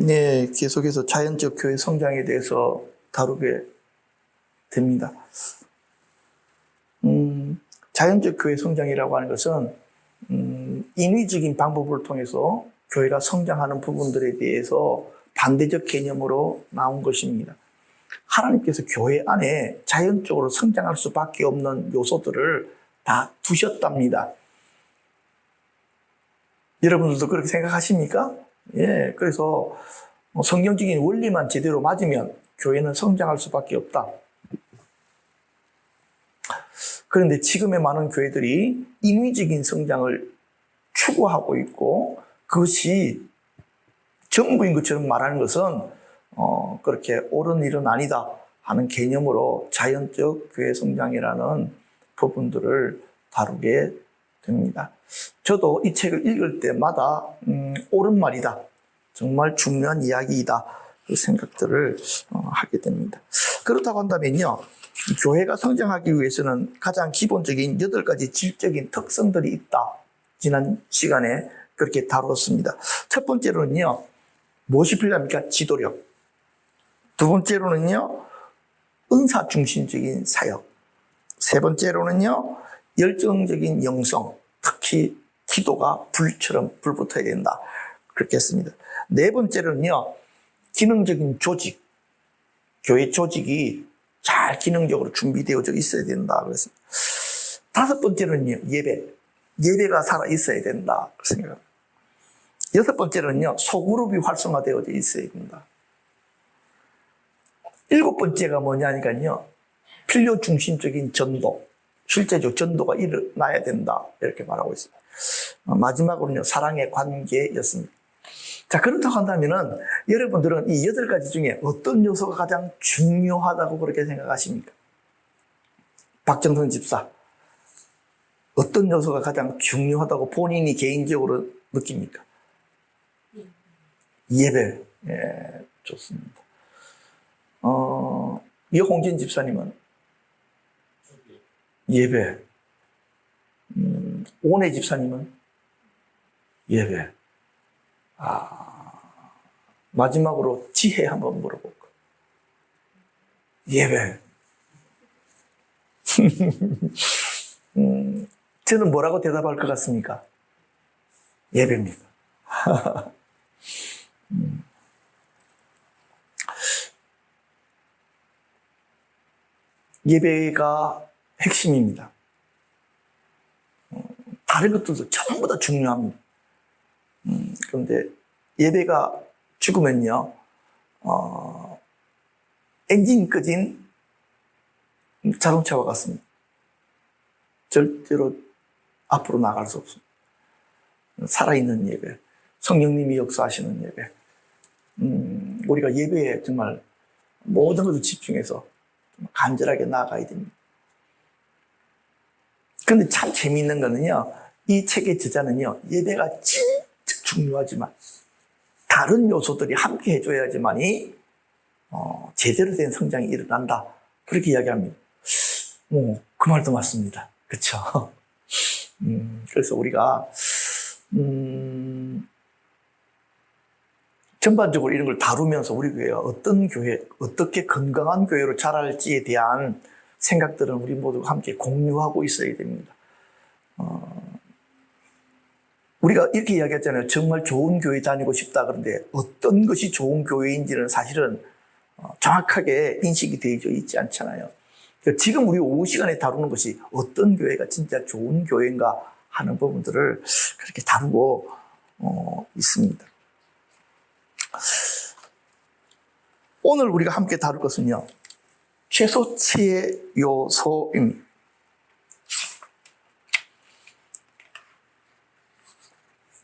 네, 계속해서 자연적 교회 성장에 대해서 다루게 됩니다. 자연적 교회 성장이라고 하는 것은 인위적인 방법을 통해서 교회가 성장하는 부분들에 대해서 반대적 개념으로 나온 것입니다. 하나님께서 교회 안에 자연적으로 성장할 수밖에 없는 요소들을 다 두셨답니다. 여러분들도 그렇게 생각하십니까? 예, 그래서 성경적인 원리만 제대로 맞으면 교회는 성장할 수밖에 없다. 그런데 지금의 많은 교회들이 인위적인 성장을 추구하고 있고 그것이 전부인 것처럼 말하는 것은 그렇게 옳은 일은 아니다 하는 개념으로 자연적 교회 성장이라는 부분들을 다루게 됩니다. 저도 이 책을 읽을 때마다 옳은 말이다, 정말 중요한 이야기이다 그 생각들을 하게 됩니다. 그렇다고 한다면요, 교회가 성장하기 위해서는 가장 기본적인 8가지 질적인 특성들이 있다. 지난 시간에 그렇게 다뤘습니다. 첫 번째로는요, 무엇이 필요합니까? 지도력. 두 번째로는요, 은사 중심적인 사역. 세 번째로는요, 열정적인 영성, 특히 기도가 불처럼 불붙어야 된다. 그렇게 했습니다. 네 번째로는요, 기능적인 조직. 교회 조직이 잘 기능적으로 준비되어져 있어야 된다. 그랬습니다. 다섯 번째로는요, 예배가 살아 있어야 된다. 그 생각합니다. 여섯 번째로는요, 소그룹이 활성화되어져 있어야 된다. 일곱 번째가 뭐냐니까요, 필요 중심적인 전도, 실제적 전도가 일어나야 된다. 이렇게 말하고 있습니다. 마지막으로는요, 사랑의 관계였습니다. 자, 그렇다고 한다면은 여러분들은 이 8가지 중에 어떤 요소가 가장 중요하다고 그렇게 생각하십니까? 박정선 집사, 어떤 요소가 가장 중요하다고 본인이 개인적으로 느낍니까? 예배. 예, 좋습니다. 이홍진 집사님은? 예배. 오내 집사님은? 예배. 마지막으로 지혜 한번 물어볼까? 예배. 저는 뭐라고 대답할 것 같습니까? 예배입니다. 예배가 핵심입니다. 다른 것들도 전부 다 중요합니다. 그런데 예배가 죽으면요, 엔진 꺼진 자동차와 같습니다. 절대로 앞으로 나갈 수 없습니다. 살아있는 예배, 성령님이 역사하시는 예배, 우리가 예배에 정말 모든 것을 집중해서 간절하게 나아가야 됩니다. 그런데 참 재미있는 거는요, 이 책의 저자는요, 예배가 진짜 중요하지만 다른 요소들이 함께 해줘야지만이 제대로 된 성장이 일어난다. 그렇게 이야기합니다. 그 말도 맞습니다. 그렇죠? 그래서 우리가 전반적으로 이런 걸 다루면서 우리 교회가 어떤 교회, 어떻게 건강한 교회로 자랄지에 대한 생각들은 우리 모두가 함께 공유하고 있어야 됩니다. 우리가 이렇게 이야기했잖아요. 정말 좋은 교회 다니고 싶다. 그런데 어떤 것이 좋은 교회인지는 사실은 정확하게 인식이 되어 있지 않잖아요. 지금 우리 오후 시간에 다루는 것이 어떤 교회가 진짜 좋은 교회인가 하는 부분들을 그렇게 다루고 있습니다. 오늘 우리가 함께 다룰 것은요, 최소치의 요소입니다.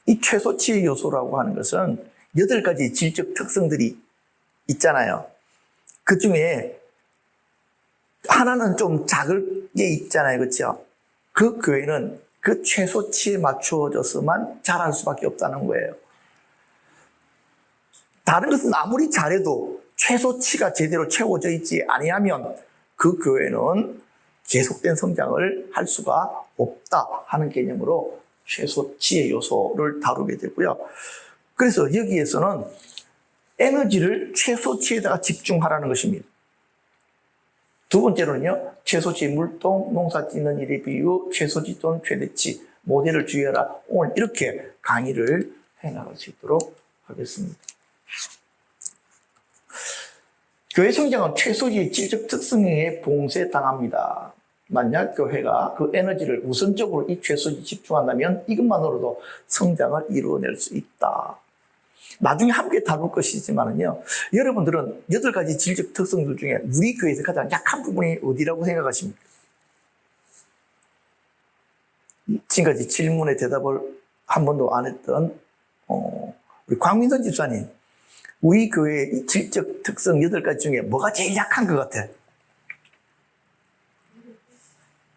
이 최소치의 요소라고 하는 것은 8가지 질적 특성들이 있잖아요. 그 중에 하나는 좀 작게 있잖아요. 그렇죠? 그 교회는 그 최소치에 맞추어져서만 자랄 수밖에 없다는 거예요. 다른 것은 아무리 잘해도 최소치가 제대로 채워져 있지 아니하면 그 교회는 계속된 성장을 할 수가 없다 하는 개념으로 최소치의 요소를 다루게 되고요. 그래서 여기에서는 에너지를 최소치에다가 집중하라는 것입니다. 두 번째로는요, 최소치 물동, 농사 짓는 일의 비유, 최소치 또는 최대치, 모델을 주의하라. 오늘 이렇게 강의를 해나갈 수 있도록 하겠습니다. 교회 성장은 최소지의 질적 특성에 봉쇄당합니다. 만약 교회가 그 에너지를 우선적으로 이 최소지에 집중한다면 이것만으로도 성장을 이루어낼 수 있다. 나중에 함께 다룰 것이지만은요, 여러분들은 8가지 질적 특성들 중에 우리 교회에서 가장 약한 부분이 어디라고 생각하십니까? 지금까지 질문에 대답을 한 번도 안 했던 우리 광민선 집사님, 우리 교회의 이 질적 특성 8가지 중에 뭐가 제일 약한 것 같아?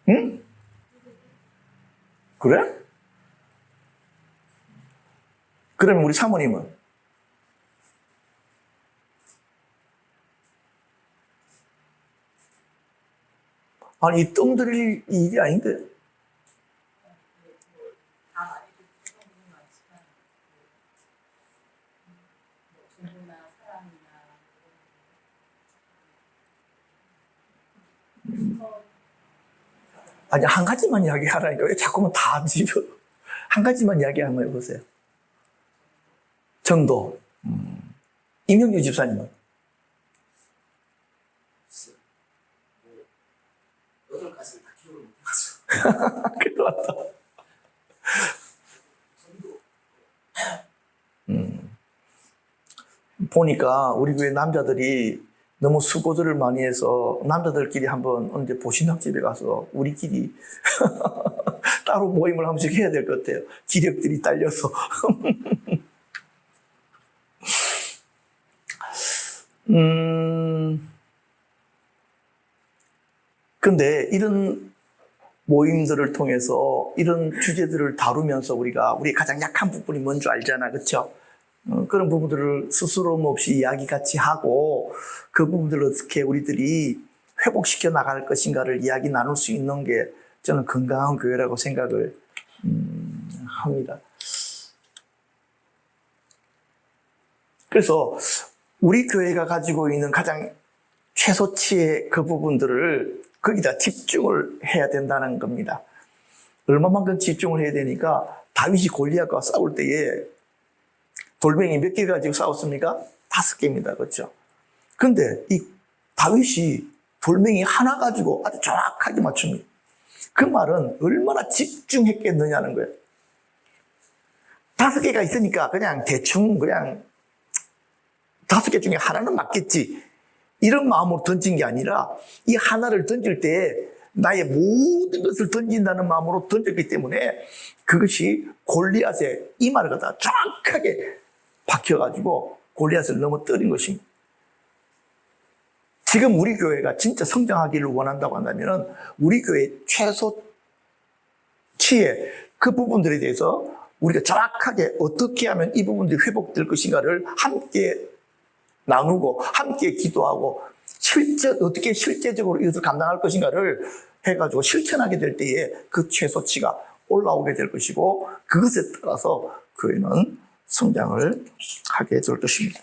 응? 그래? 그러면 우리 사모님은? 아니, 이 뜸들일 일이 아닌데. 아니, 한 가지만 이야기하라니까. 왜 자꾸만 다 집어? 한 가지만 이야기 한번 해보세요. 정도. 임영규 집사님은? 8가지를 다 기억을 못해가지고. 그래, 맞다. 보니까 우리 교회 남자들이 너무 수고들을 많이 해서 남자들끼리 한번 언제 보신학집에 가서 우리끼리 따로 모임을 한 번씩 해야 될 것 같아요. 기력들이 딸려서. 근데 이런 모임들을 통해서 이런 주제들을 다루면서 우리가 우리 가장 약한 부분이 뭔지 알잖아. 그렇죠? 그런 부분들을 스스럼 없이 이야기 같이 하고 그 부분들을 어떻게 우리들이 회복시켜 나갈 것인가를 이야기 나눌 수 있는 게 저는 건강한 교회라고 생각을 합니다. 그래서 우리 교회가 가지고 있는 가장 최소치의 그 부분들을 거기다 집중을 해야 된다는 겁니다. 얼마만큼 집중을 해야 되니까 다윗이 골리앗과 싸울 때에 돌멩이 몇 개 가지고 싸웠습니까? 5개입니다. 그렇죠? 근데 이 다윗이 돌멩이 하나 가지고 아주 정확하게 맞춥니다. 그 말은 얼마나 집중했겠느냐는 거예요. 5개가 있으니까 그냥 대충 그냥 5개 중에 하나는 맞겠지. 이런 마음으로 던진 게 아니라 이 하나를 던질 때 나의 모든 것을 던진다는 마음으로 던졌기 때문에 그것이 골리앗의 이마를 갖다가 정확하게 박혀가지고 골리앗을 넘어뜨린 것입니다. 지금 우리 교회가 진짜 성장하기를 원한다고 한다면 우리 교회의 최소치의 그 부분들에 대해서 우리가 정확하게 어떻게 하면 이 부분들이 회복될 것인가를 함께 나누고 함께 기도하고 어떻게 실제적으로 이것을 감당할 것인가를 해가지고 실천하게 될 때에 그 최소치가 올라오게 될 것이고 그것에 따라서 교회는 성장을 하게 될 것입니다.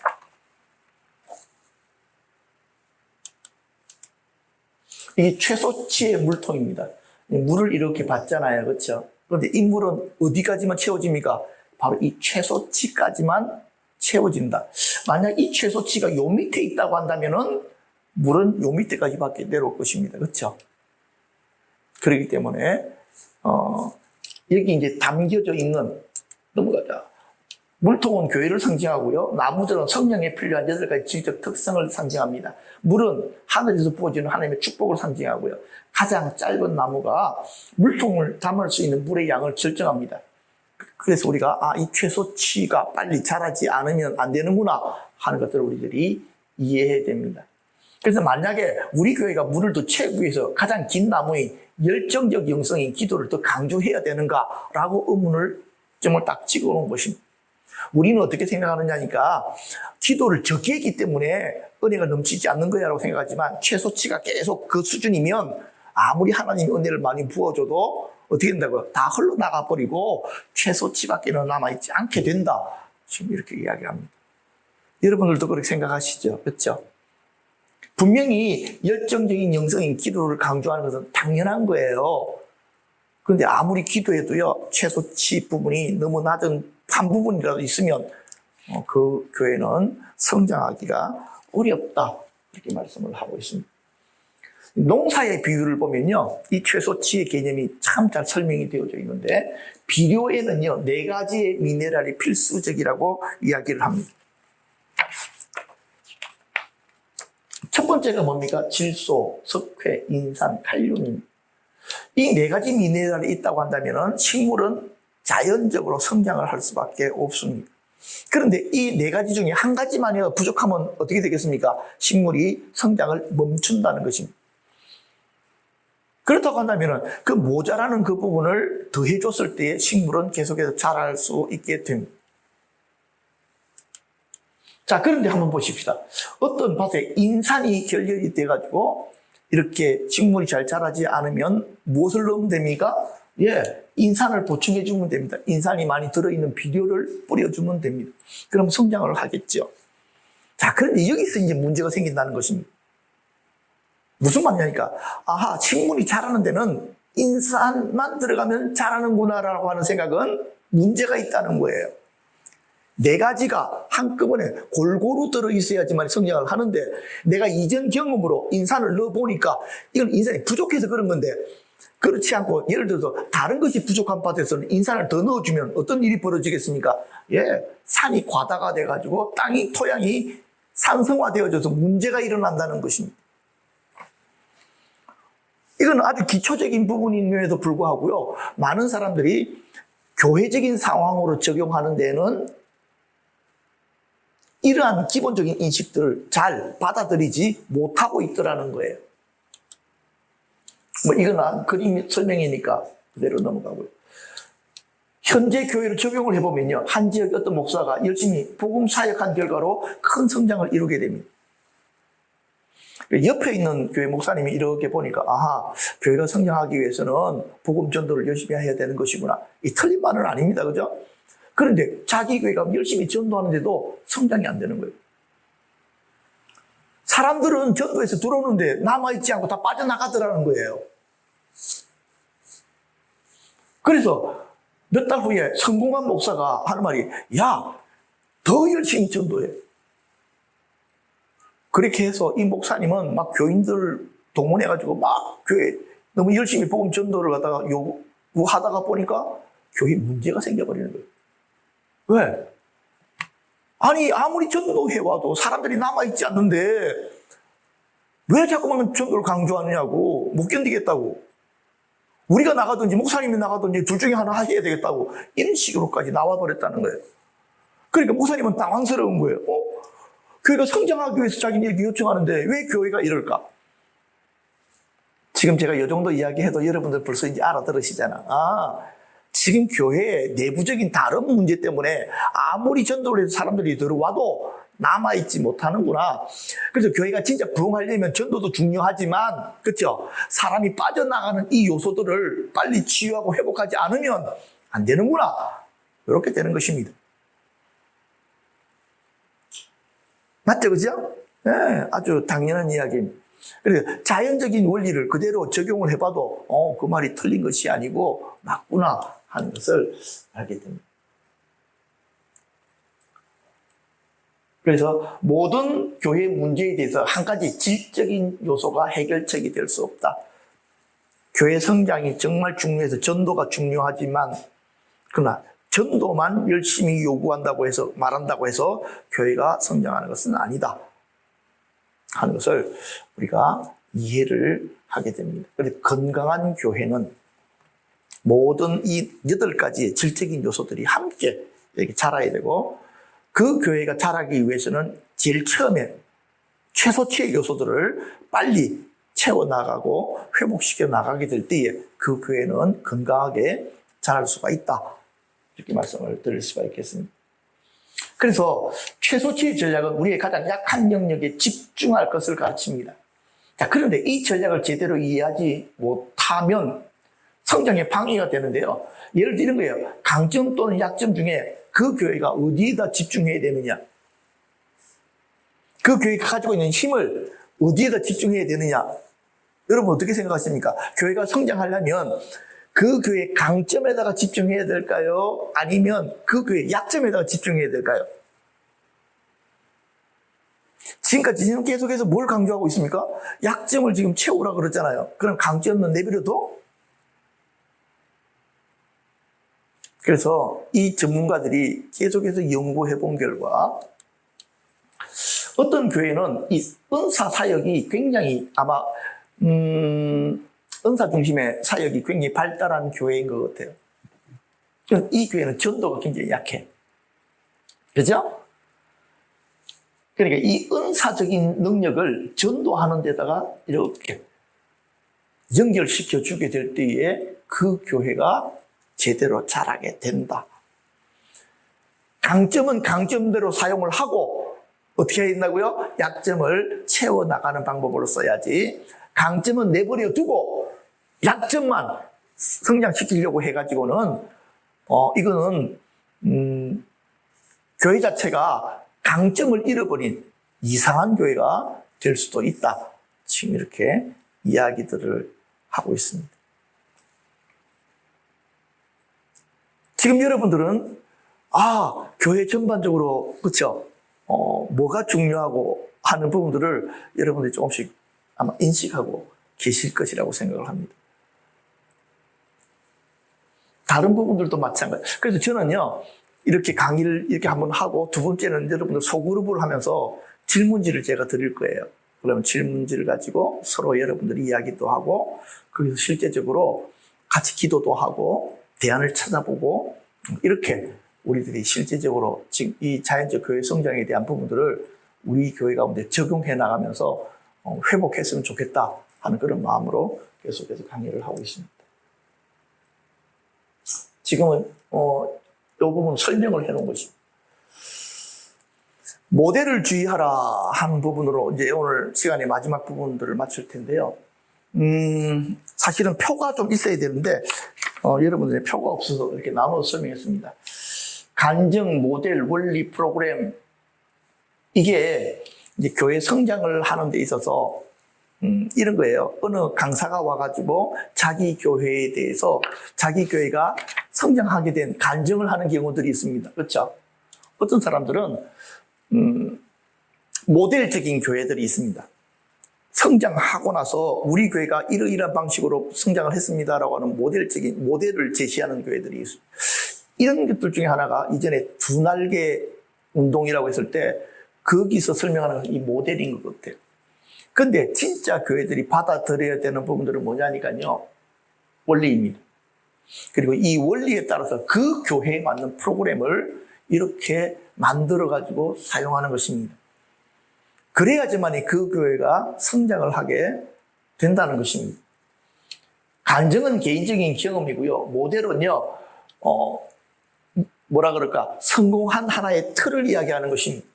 이게 최소치의 물통입니다. 물을 이렇게 받잖아요. 그렇죠? 그런데 이 물은 어디까지만 채워집니까? 바로 이 최소치까지만 채워진다. 만약 이 최소치가 요 밑에 있다고 한다면은 물은 요 밑에까지밖에 내려올 것입니다. 그렇죠? 그렇기 때문에 여기 이제 담겨져 있는 넘어가자. 물통은 교회를 상징하고요. 나무들은 성령에 필요한 8가지 지적 특성을 상징합니다. 물은 하늘에서 부어지는 하나님의 축복을 상징하고요. 가장 짧은 나무가 물통을 담을 수 있는 물의 양을 결정합니다. 그래서 우리가 이 최소치가 빨리 자라지 않으면 안 되는구나 하는 것들을 우리들이 이해해야 됩니다. 그래서 만약에 우리 교회가 물을 더 채우기 위해서 가장 긴 나무인 열정적 영성인 기도를 더 강조해야 되는가라고 의문점을 딱 찍어놓은 것입니다. 우리는 어떻게 생각하느냐니까 기도를 적게 했기 때문에 은혜가 넘치지 않는 거야라고 생각하지만 최소치가 계속 그 수준이면 아무리 하나님이 은혜를 많이 부어줘도 어떻게 된다고요? 다 흘러나가 버리고 최소치밖에는 남아있지 않게 된다. 지금 이렇게 이야기합니다. 여러분들도 그렇게 생각하시죠? 그렇죠? 분명히 열정적인 영성인 기도를 강조하는 것은 당연한 거예요. 그런데 아무리 기도해도요, 최소치 부분이 너무 낮은 한 부분이라도 있으면 그 교회는 성장하기가 어렵다. 이렇게 말씀을 하고 있습니다. 농사의 비유를 보면요, 이 최소치의 개념이 참 잘 설명이 되어져 있는데, 비료에는요, 4가지의 미네랄이 필수적이라고 이야기를 합니다. 첫 번째가 뭡니까? 질소, 석회, 인산, 칼륨입니다. 이 4가지 미네랄이 있다고 한다면 식물은 자연적으로 성장을 할 수밖에 없습니다. 그런데 이 4가지 중에 한 가지만 부족하면 어떻게 되겠습니까? 식물이 성장을 멈춘다는 것입니다. 그렇다고 한다면 그 모자라는 그 부분을 더해줬을 때 식물은 계속해서 자랄 수 있게 됩니다. 자, 그런데 한번 보십시다. 어떤 밭에 인산이 결렬이 돼가지고 이렇게 식물이 잘 자라지 않으면 무엇을 넣으면 됩니까? 예, 인산을 보충해 주면 됩니다. 인산이 많이 들어있는 비료를 뿌려주면 됩니다. 그럼 성장을 하겠죠. 자, 그런데 여기서 이제 문제가 생긴다는 것입니다. 무슨 말이냐니까, 아하, 식물이 자라는 데는 인산만 들어가면 자라는구나라고 하는 생각은 문제가 있다는 거예요. 4가지가 한꺼번에 골고루 들어있어야지만 성장을 하는데, 내가 이전 경험으로 인산을 넣어보니까 이건 인산이 부족해서 그런 건데, 그렇지 않고 예를 들어서 다른 것이 부족한 밭에서는 인산을 더 넣어주면 어떤 일이 벌어지겠습니까? 예, 산이 과다가 돼가지고 토양이 산성화되어져서 문제가 일어난다는 것입니다. 이건 아주 기초적인 부분임에도 불구하고요, 많은 사람들이 교회적인 상황으로 적용하는 데는 이러한 기본적인 인식들을 잘 받아들이지 못하고 있더라는 거예요. 이건 그림 설명이니까 그대로 넘어가고요. 현재 교회를 적용을 해보면요, 한 지역의 어떤 목사가 열심히 복음 사역한 결과로 큰 성장을 이루게 됩니다. 옆에 있는 교회 목사님이 이렇게 보니까, 아하, 교회가 성장하기 위해서는 복음 전도를 열심히 해야 되는 것이구나. 이 틀린 말은 아닙니다. 그죠? 그런데 자기 교회가 열심히 전도하는데도 성장이 안 되는 거예요. 사람들은 전도에서 들어오는데 남아있지 않고 다 빠져나가더라는 거예요. 그래서 몇 달 후에 성공한 목사가 하는 말이, 야, 더 열심히 전도해. 그렇게 해서 이 목사님은 막 교인들 동원해가지고 막 교회 너무 열심히 복음 전도를 갖다가 요구하다가 보니까 교회 문제가 생겨버리는 거예요. 왜? 아니, 아무리 전도해와도 사람들이 남아있지 않는데 왜 자꾸만 전도를 강조하느냐고, 못 견디겠다고. 우리가 나가든지 목사님이 나가든지 둘 중에 하나 하셔야 되겠다고, 이런 식으로까지 나와버렸다는 거예요. 그러니까 목사님은 당황스러운 거예요. 교회가 성장하기 위해서 자기는 이렇게 요청하는데 왜 교회가 이럴까? 지금 제가 이 정도 이야기해도 여러분들 벌써 이제 알아들으시잖아. 지금 교회에 내부적인 다른 문제 때문에 아무리 전도를 해서 사람들이 들어와도 남아있지 못하는구나. 그래서 교회가 진짜 부흥하려면 전도도 중요하지만, 그렇죠? 사람이 빠져나가는 이 요소들을 빨리 치유하고 회복하지 않으면 안 되는구나. 이렇게 되는 것입니다. 맞죠? 그죠? 네, 아주 당연한 이야기입니다. 그래서 자연적인 원리를 그대로 적용을 해봐도 그 말이 틀린 것이 아니고 맞구나 하는 것을 알게 됩니다. 그래서 모든 교회 문제에 대해서 한 가지 질적인 요소가 해결책이 될 수 없다. 교회 성장이 정말 중요해서 전도가 중요하지만, 그러나 전도만 열심히 요구한다고 해서, 말한다고 해서 교회가 성장하는 것은 아니다 하는 것을 우리가 이해를 하게 됩니다. 그래서 건강한 교회는 모든 이 8가지의 질적인 요소들이 함께 이렇게 자라야 되고, 그 교회가 자라기 위해서는 제일 처음에 최소치의 요소들을 빨리 채워나가고 회복시켜 나가게 될 때에 그 교회는 건강하게 자랄 수가 있다. 이렇게 말씀을 드릴 수가 있겠습니다. 그래서 최소치의 전략은 우리의 가장 약한 영역에 집중할 것을 가르칩니다. 자, 그런데 이 전략을 제대로 이해하지 못하면 성장에 방해가 되는데요. 예를 들어 이런 거예요. 강점 또는 약점 중에 그 교회가 어디에다 집중해야 되느냐. 그 교회가 가지고 있는 힘을 어디에다 집중해야 되느냐? 여러분 어떻게 생각하십니까? 교회가 성장하려면 그 교회의 강점에다가 집중해야 될까요? 아니면 그 교회의 약점에다가 집중해야 될까요? 지금까지 지금 계속해서 뭘 강조하고 있습니까? 약점을 지금 채우라 그러잖아요. 그럼 강점은 내버려둬? 그래서 이 전문가들이 계속해서 연구해 본 결과 어떤 교회는 이 은사 사역이 굉장히 아마 은사 중심의 사역이 굉장히 발달한 교회인 것 같아요. 이 교회는 전도가 굉장히 약해. 그죠? 그러니까 이 은사적인 능력을 전도하는 데다가 이렇게 연결시켜 주게 될 때에 그 교회가 제대로 자라게 된다. 강점은 강점대로 사용을 하고 어떻게 해야 된다고요? 약점을 채워나가는 방법으로 써야지. 강점은 내버려 두고 약점만 성장시키려고 해가지고는 이거는 교회 자체가 강점을 잃어버린 이상한 교회가 될 수도 있다. 지금 이렇게 이야기들을 하고 있습니다. 지금 여러분들은 교회 전반적으로 그렇죠? 뭐가 중요하고 하는 부분들을 여러분들이 조금씩 아마 인식하고 계실 것이라고 생각을 합니다. 다른 부분들도 마찬가지. 그래서 저는요, 이렇게 강의를 이렇게 한번 하고 두 번째는 여러분들 소그룹을 하면서 질문지를 제가 드릴 거예요. 그러면 질문지를 가지고 서로 여러분들이 이야기도 하고 그래서 실제적으로 같이 기도도 하고 대안을 찾아보고 이렇게 우리들이 실제적으로 지금 이 자연적 교회 성장에 대한 부분들을 우리 교회 가운데 적용해 나가면서 회복했으면 좋겠다 하는 그런 마음으로 계속해서 강의를 하고 있습니다. 지금은 이 부분 설명을 해놓은 거죠. 모델을 주의하라 하는 부분으로 이제 오늘 시간의 마지막 부분들을 마칠 텐데요. 사실은 표가 좀 있어야 되는데 여러분들의 표가 없어서 이렇게 나눠서 설명했습니다. 간증, 모델, 원리, 프로그램 이게 이제 교회 성장을 하는 데 있어서 이런 거예요. 어느 강사가 와가지고 자기 교회에 대해서 자기 교회가 성장하게 된 간증을 하는 경우들이 있습니다. 그렇죠? 어떤 사람들은 모델적인 교회들이 있습니다. 성장하고 나서 우리 교회가 이러이러한 방식으로 성장을 했습니다라고 하는 모델을 제시하는 교회들이 있어요. 이런 것들 중에 하나가 이전에 두 날개 운동이라고 했을 때 거기서 설명하는 건 이 모델인 것 같아요. 근데 진짜 교회들이 받아들여야 되는 부분들은 뭐냐니까요. 원리입니다. 그리고 이 원리에 따라서 그 교회에 맞는 프로그램을 이렇게 만들어가지고 사용하는 것입니다. 그래야지만 그 교회가 성장을 하게 된다는 것입니다. 간증은 개인적인 경험이고요. 모델은요, 성공한 하나의 틀을 이야기하는 것입니다.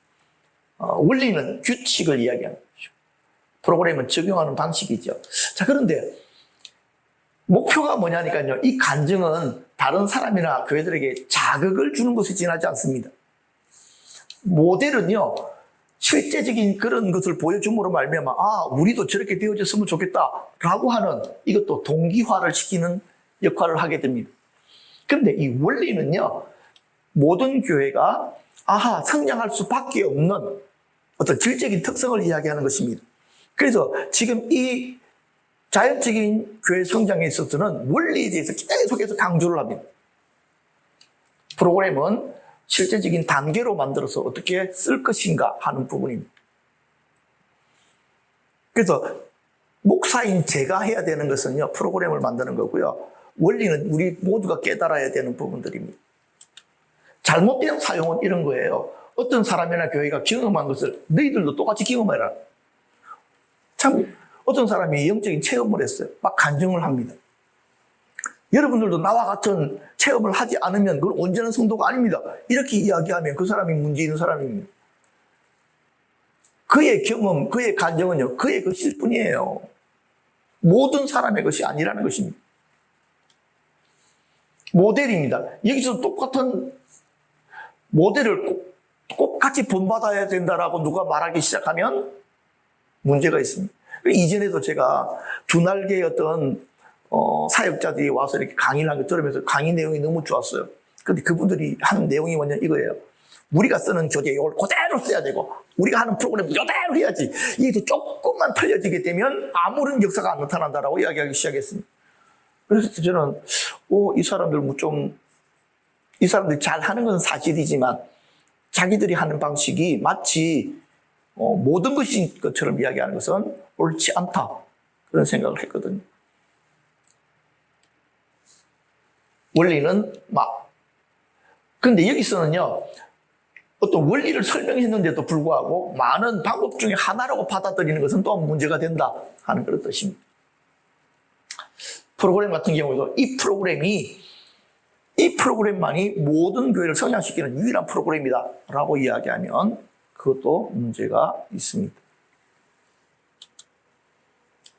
원리는 규칙을 이야기하는 것이죠. 프로그램은 적용하는 방식이죠. 자, 그런데 목표가 뭐냐니까요. 이 간증은 다른 사람이나 교회들에게 자극을 주는 것에 지나지 않습니다. 모델은요, 실제적인 그런 것을 보여줌으로 말미암아 우리도 저렇게 되어졌으면 좋겠다라고 하는 이것도 동기화를 시키는 역할을 하게 됩니다. 그런데 이 원리는요, 모든 교회가 성장할 수밖에 없는 어떤 질적인 특성을 이야기하는 것입니다. 그래서 지금 이 자연적인 교회 성장에 있어서는 원리에 대해서 계속해서 강조를 합니다. 프로그램은 실제적인 단계로 만들어서 어떻게 쓸 것인가 하는 부분입니다. 그래서 목사인 제가 해야 되는 것은요, 프로그램을 만드는 거고요. 원리는 우리 모두가 깨달아야 되는 부분들입니다. 잘못된 사용은 이런 거예요. 어떤 사람이나 교회가 경험한 것을 너희들도 똑같이 경험해라. 참 어떤 사람이 영적인 체험을 했어요. 막 간증을 합니다. 여러분들도 나와 같은 체험을 하지 않으면 그건 온전한 성도가 아닙니다. 이렇게 이야기하면 그 사람이 문제 있는 사람입니다. 그의 경험, 그의 간증은요, 그의 것일 뿐이에요. 모든 사람의 것이 아니라는 것입니다. 모델입니다. 여기서 똑같은 모델을 꼭 같이 본받아야 된다라고 누가 말하기 시작하면 문제가 있습니다. 이전에도 제가 두 날개의 어떤 사역자들이 와서 이렇게 강의를 한 거 들으면서 강의 내용이 너무 좋았어요. 근데 그분들이 하는 내용이 뭐냐 이거예요. 우리가 쓰는 교재 이걸 그대로 써야 되고 우리가 하는 프로그램 이대로 해야지. 이게 조금만 틀려지게 되면 아무런 역사가 안 나타난다라고 이야기하기 시작했습니다. 그래서 저는 이 사람들이 잘 하는 건 사실이지만 자기들이 하는 방식이 마치 모든 것인 것처럼 이야기하는 것은 옳지 않다. 그런 생각을 했거든요. 원리는 근데 여기서는요, 어떤 원리를 설명했는데도 불구하고 많은 방법 중에 하나라고 받아들이는 것은 또 문제가 된다 하는 그런 뜻입니다. 프로그램 같은 경우에도 이 프로그램만이 모든 교회를 성장시키는 유일한 프로그램이다 라고 이야기하면 그것도 문제가 있습니다.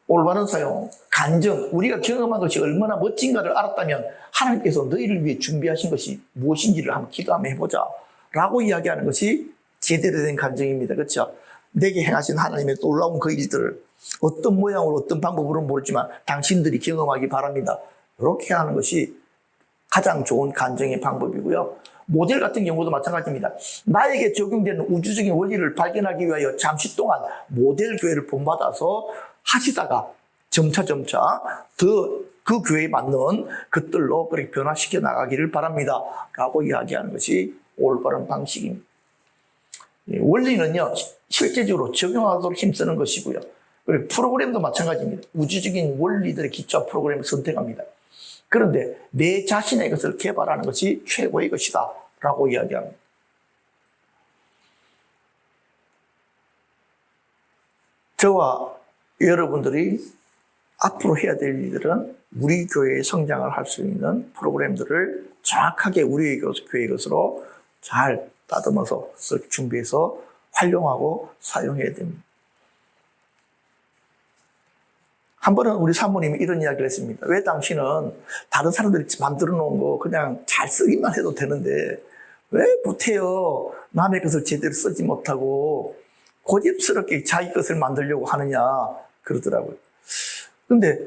올바른 사용, 간증, 우리가 경험한 것이 얼마나 멋진가를 알았다면 하나님께서 너희를 위해 준비하신 것이 무엇인지를 한번 기도 한번 해보자 라고 이야기하는 것이 제대로 된 간증입니다. 그렇죠? 내게 행하신 하나님의 놀라운 그 일들을 어떤 모양으로 어떤 방법으로는 모르지만 당신들이 경험하기 바랍니다. 이렇게 하는 것이 가장 좋은 간증의 방법이고요. 모델 같은 경우도 마찬가지입니다. 나에게 적용되는 우주적인 원리를 발견하기 위하여 잠시 동안 모델 교회를 본받아서 하시다가 점차 그 교회에 맞는 것들로 그렇게 변화시켜 나가기를 바랍니다. 라고 이야기하는 것이 올바른 방식입니다. 원리는요, 실제적으로 적용하도록 힘쓰는 것이고요. 그리고 프로그램도 마찬가지입니다. 우주적인 원리들의 기초한 프로그램을 선택합니다. 그런데 내 자신의 것을 개발하는 것이 최고의 것이다 라고 이야기합니다. 저와 여러분들이 앞으로 해야 될 일들은 우리 교회의 성장을 할 수 있는 프로그램들을 정확하게 우리 교회의 것으로 잘 다듬어서 준비해서 활용하고 사용해야 됩니다. 한 번은 우리 사모님이 이런 이야기를 했습니다. 왜 당신은 다른 사람들이 만들어 놓은 거 그냥 잘 쓰기만 해도 되는데 왜 못해요? 남의 것을 제대로 쓰지 못하고 고집스럽게 자기 것을 만들려고 하느냐 그러더라고요. 근데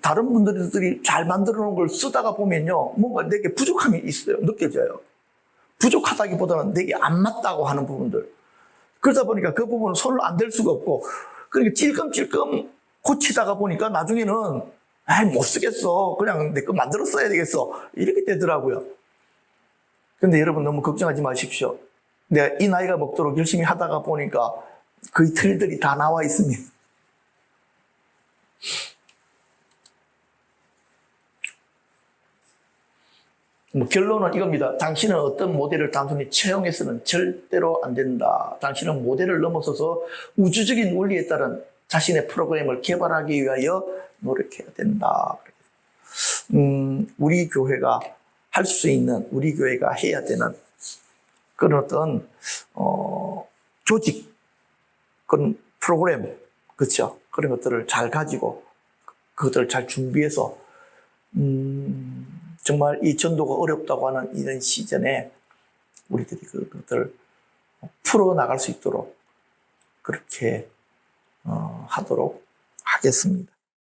다른 분들이 잘 만들어 놓은 걸 쓰다가 보면요, 뭔가 내게 부족함이 있어요. 느껴져요. 부족하다기보다는 내게 안 맞다고 하는 부분들. 그러다 보니까 그 부분은 손을 안 댈 수가 없고, 그러니까 찔끔찔끔 고치다가 보니까 나중에는 못 쓰겠어. 그냥 내 거 만들어 써야 되겠어. 이렇게 되더라고요. 근데 여러분 너무 걱정하지 마십시오. 내가 이 나이가 먹도록 열심히 하다가 보니까 그 틀들이 다 나와 있습니다. 결론은 이겁니다. 당신은 어떤 모델을 단순히 채용해서는 절대로 안 된다. 당신은 모델을 넘어서서 우주적인 원리에 따른 자신의 프로그램을 개발하기 위하여 노력해야 된다. 우리 교회가 할 수 있는, 우리 교회가 해야 되는 그런 어떤 조직, 그런 프로그램, 그렇죠? 그런 것들을 잘 가지고 그것들을 잘 준비해서 정말 이 전도가 어렵다고 하는 이런 시즌에 우리들이 그것들을 풀어나갈 수 있도록 그렇게 하도록 하겠습니다.